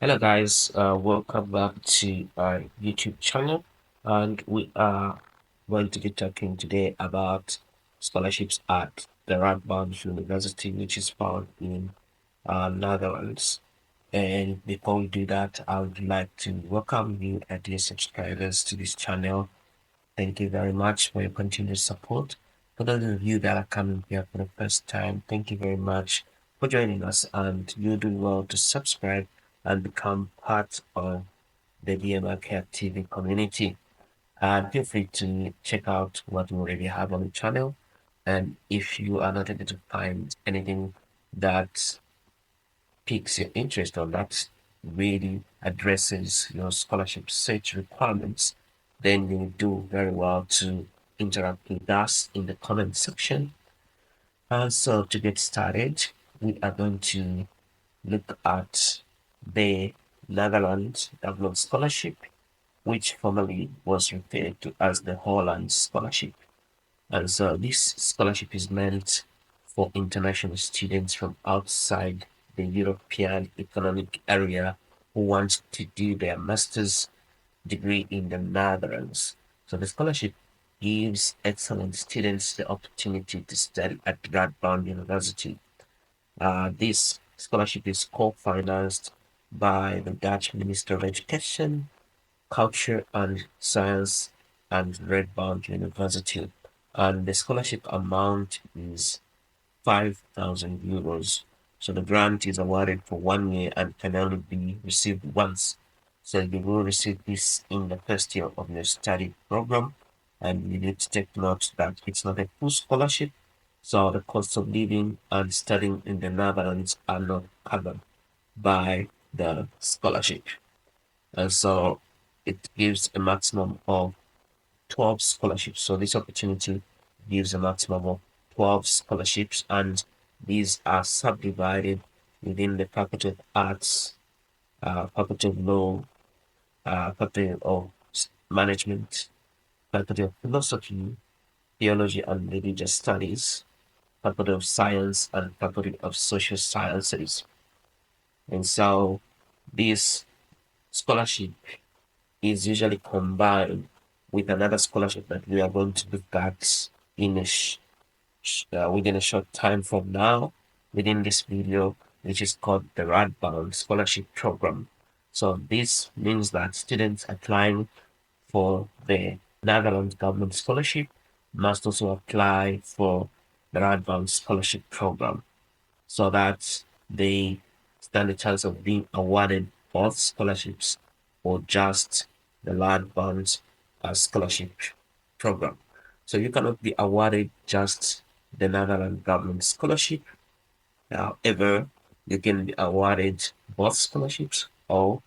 Hello guys, welcome back to our YouTube channel, and we are going to be talking today about scholarships at the Radboud University, which is found in Netherlands. And before we do that, I would like to welcome you and dear subscribers to this channel. Thank you very much for your continued support. For those of you that are coming here for the first time, thank you very much for joining us, and you do well to subscribe and become part of the DMR Care TV community. And feel free to check out what we already have on the channel. And if you are not able to find anything that piques your interest or that really addresses your scholarship search requirements, then you do very well to interact with us in the comment section. And so to get started, we are going to look at the Netherlands Development Scholarship, which formerly was referred to as the Holland Scholarship. And so this scholarship is meant for international students from outside the European Economic Area who want to do their master's degree in the Netherlands. So the scholarship gives excellent students the opportunity to study at Radboud University. This scholarship is co-financed by the Dutch Minister of Education, Culture and Science and Radboud University. And the scholarship amount is 5,000 euros. So the grant is awarded for 1 year and can only be received once. So you will receive this in the first year of your study program. And you need to take note that it's not a full scholarship. So the cost of living and studying in the Netherlands are not covered by the scholarship. And so it gives a maximum of 12 scholarships. So this opportunity gives a maximum of 12 scholarships, and these are subdivided within the Faculty of Arts, Faculty of Law, Faculty of Management, Faculty of Philosophy, Theology and Religious Studies, Faculty of Science, and Faculty of Social Sciences. And so this scholarship is usually combined with another scholarship that we are going to look at in within a short time from now within this video, which is called the Radboud Scholarship Program. So this means that students applying for the Netherlands Government Scholarship must also apply for the Radboud Scholarship Program so that they stand a chance of being awarded both scholarships or just the Radboud Scholarship Program. So you cannot be awarded just the Netherlands Government Scholarship. However, you can be awarded both scholarships or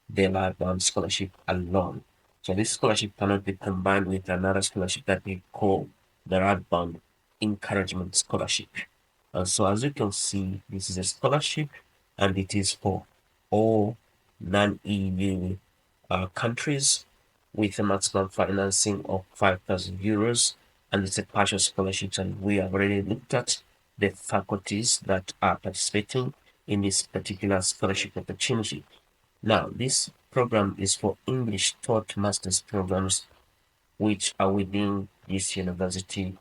the Radboud Scholarship alone. So this scholarship cannot be combined with another scholarship that we call the Radboud Encouragement Scholarship. So as you can see, this is a scholarship and it is for all non-EU countries with a maximum financing of 5,000 euros, and it's a partial scholarship. And we have already looked at the faculties that are participating in this particular scholarship opportunity. Now, this program is for English taught master's programs which are within this university,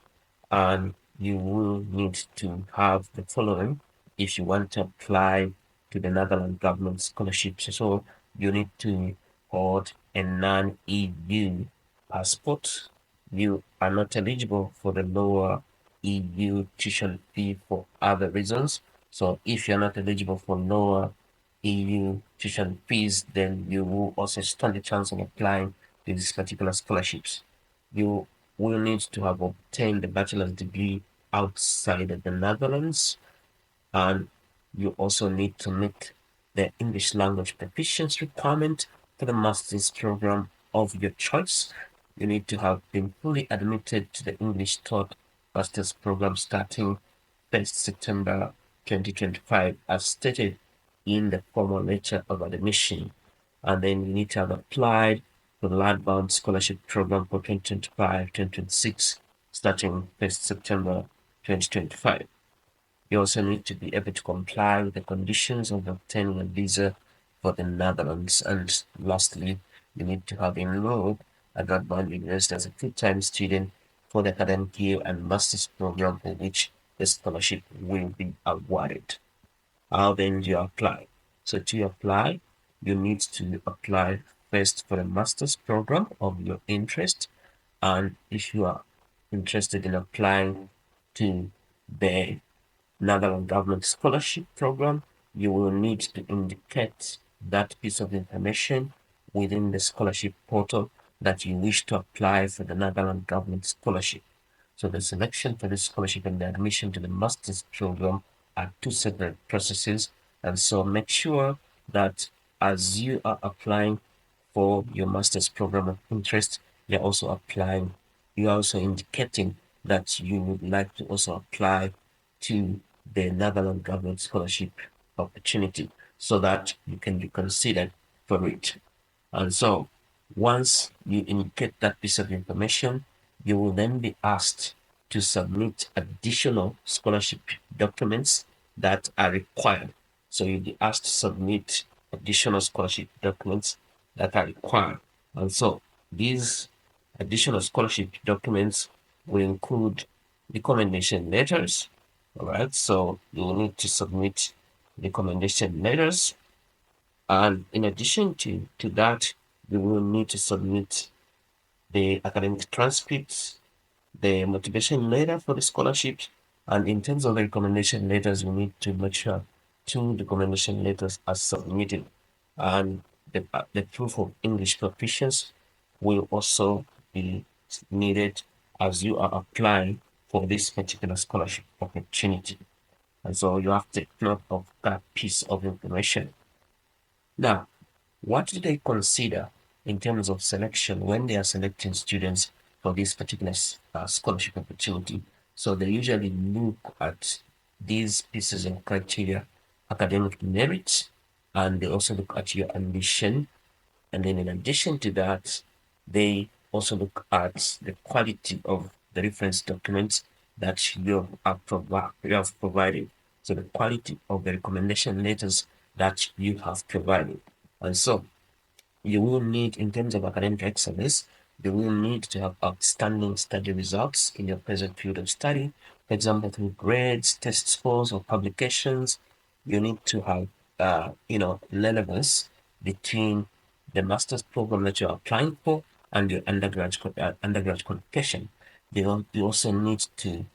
and you will need to have the following if you want to apply to the Netherlands government scholarships. So you need to hold a non-EU passport. You are not eligible for the lower EU tuition fee for other reasons. So if you're not eligible for lower EU tuition fees, then you will also stand a chance of applying to these particular scholarships. You will need to have obtained a bachelor's degree outside of the Netherlands, and you also need to meet the English language proficiency requirement for the master's program of your choice. You need to have been fully admitted to the English taught master's program starting 1st September 2025 as stated in the formal letter of admission. And then you need to have applied for the Radboud Scholarship Program for 2025-2026 starting 1st September 2025. You also need to be able to comply with the conditions of obtaining a visa for the Netherlands. And lastly, you need to have enrolled at Radboud University as a full-time student for the academic year and master's program for which the scholarship will be awarded. How then do you apply? So to apply, you need to apply first for a master's program of your interest. And if you are interested in applying to the Netherlands Government Scholarship Program, you will need to indicate that piece of information within the scholarship portal that you wish to apply for the Netherlands Government Scholarship. So the selection for this scholarship and the admission to the master's program are two separate processes. And so make sure that as you are applying for your master's program of interest, you're also indicating that you would like to also apply to the Netherlands Government Scholarship opportunity so that you can be considered for it. And so once you indicate that piece of information, you will then be asked to submit additional scholarship documents that are required. So you'll be asked to submit additional scholarship documents that are required. And so these additional scholarship documents will include recommendation letters. All right, so you will need to submit recommendation letters, and in addition to that, you will need to submit the academic transcripts, the motivation letter for the scholarships, and in terms of the recommendation letters, we need to make sure two recommendation letters are submitted, and the proof of English proficiency will also be needed as you are applying for this particular scholarship opportunity. And so you have to take note of that piece of information. Now, what do they consider in terms of selection when they are selecting students for this particular scholarship opportunity? So they usually look at these pieces of criteria: academic merit, and they also look at your ambition. And then in addition to that, they also look at the quality of the reference documents that you have provided. So the quality of the recommendation letters that you have provided. And so you will need, in terms of academic excellence, you will need to have outstanding study results in your present field of study. For example, through grades, test scores, or publications. You need to have, relevance between the master's program that you're applying for and your undergraduate qualification. You also need to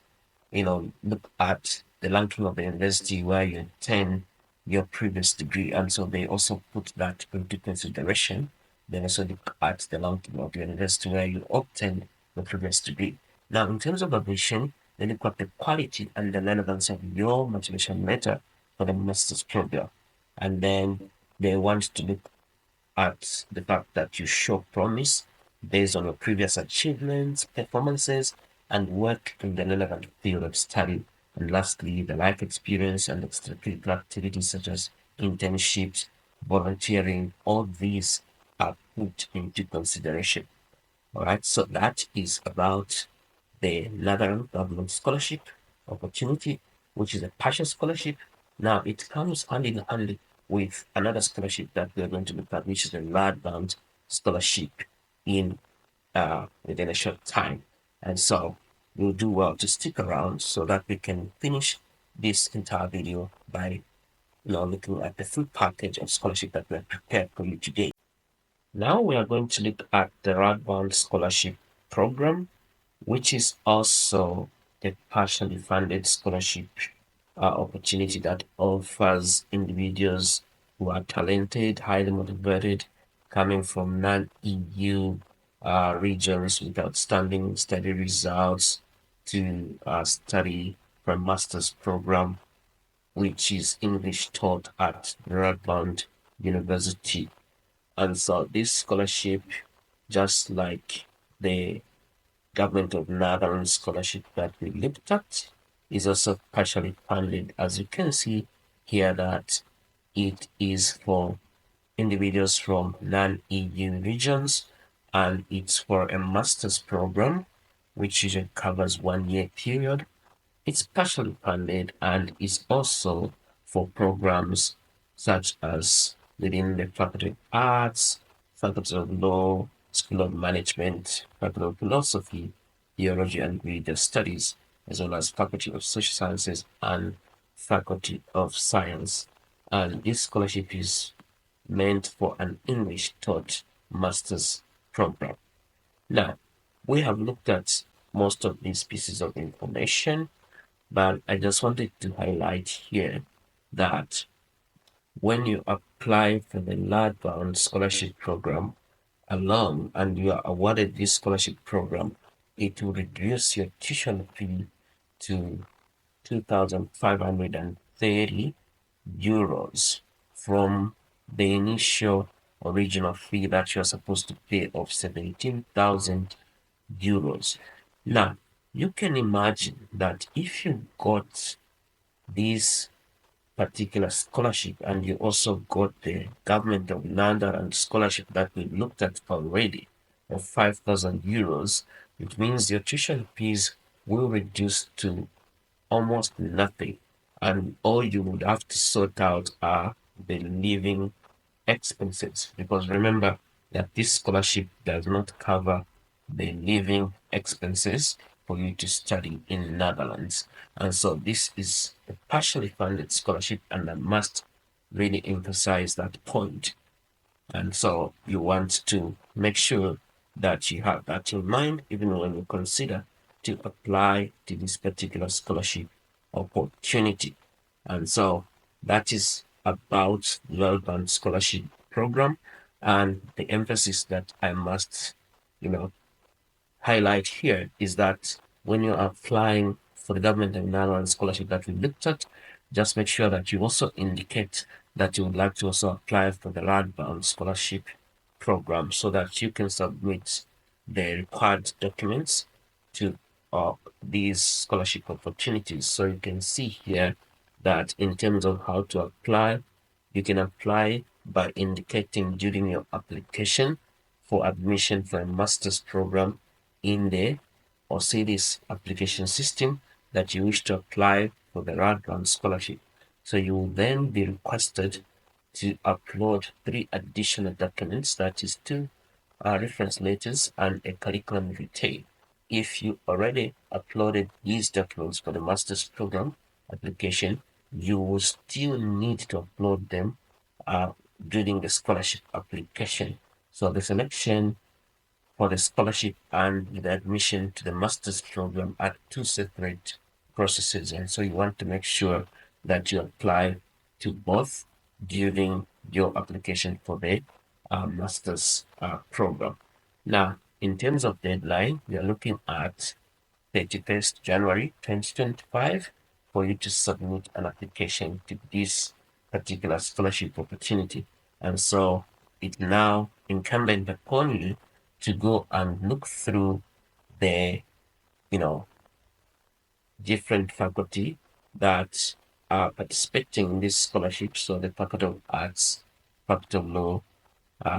look at the ranking of the university where you attend your previous degree. And so they also put that into consideration. They also look at the ranking of the university where you obtained the previous degree. Now, in terms of admission, they look at the quality and the relevance of your motivation letter for the master's program. And then they want to look at the fact that you show promise based on your previous achievements, performances, and work in the relevant field of study. And lastly, the life experience and extracurricular activities such as internships, volunteering, all these are put into consideration. All right, so that is about the Netherlands Government Scholarship opportunity, which is a partial scholarship. Now, it comes hand in hand with another scholarship that we're going to look at, which is the Radboud Scholarship in within a short time. And so you'll do well to stick around so that we can finish this entire video by looking at the full package of scholarship that we have prepared for you today. Now we are going to look at the Radboud Scholarship Program, which is also a partially funded scholarship opportunity that offers individuals who are talented, highly motivated, coming from non-EU regions with outstanding study results to study for a master's program, which is English taught at Radboud University. And so this scholarship, just like the Government of Netherlands scholarship that we looked at, is also partially funded. As you can see here that it is for individuals from non-EU regions, and it's for a master's program, which usually covers 1 year period. It's partially funded and is also for programs such as within the Faculty of Arts, Faculty of Law, School of Management, Faculty of Philosophy, Theology and Religious Studies, as well as Faculty of Social Sciences and Faculty of Science. And this scholarship is meant for an English taught master's program. Now, we have looked at most of these pieces of information, but I just wanted to highlight here that when you apply for the Radboud Scholarship Program alone and you are awarded this scholarship program, it will reduce your tuition fee to 2,530 euros from the initial original fee that you're supposed to pay of 17,000 euros. Now, you can imagine that if you got this particular scholarship and you also got the government of Netherlands scholarship that we looked at already of 5,000 euros, it means your tuition fees will reduce to almost nothing. And all you would have to sort out are the living expenses. Because remember that this scholarship does not cover the living expenses for you to study in Netherlands. And so this is a partially funded scholarship, and I must really emphasize that point. And so you want to make sure that you have that in mind, even when you consider to apply to this particular scholarship opportunity. And so that is about the Radboud Scholarship Program. And the emphasis that I must, you know, highlight here is that when you are applying for the government and Netherlands scholarship that we looked at, just make sure that you also indicate that you would like to also apply for the Radboud Scholarship Program so that you can submit the required documents to these scholarship opportunities. So you can see here that in terms of how to apply, you can apply by indicating during your application for admission for a master's program in the Osiris application system that you wish to apply for the Radboud scholarship. So you will then be requested to upload 3 additional documents, that is 2 reference letters and a curriculum vitae. If you already uploaded these documents for the master's program application, you will still need to upload them during the scholarship application. So the selection for the scholarship and the admission to the master's program are 2 separate processes. And so you want to make sure that you apply to both during your application for the master's program. Now, in terms of deadline, we are looking at 31st January 2025 for you to submit an application to this particular scholarship opportunity. And so it's now incumbent upon you to go and look through the, different faculty that are participating in this scholarship. So the Faculty of Arts, Faculty of Law,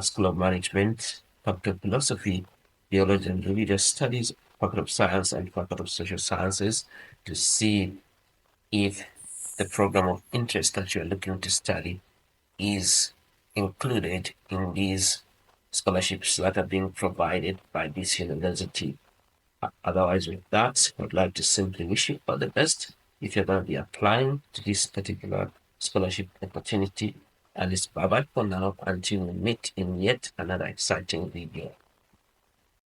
School of Management, Faculty of Philosophy, Theology and Religious Studies, Faculty of Science, and Faculty of Social Sciences to see if the program of interest that you're looking to study is included in these scholarships that are being provided by this university. Otherwise, with that, I would like to simply wish you all the best if you're going to be applying to this particular scholarship opportunity. And it's bye bye for now until we meet in yet another exciting video.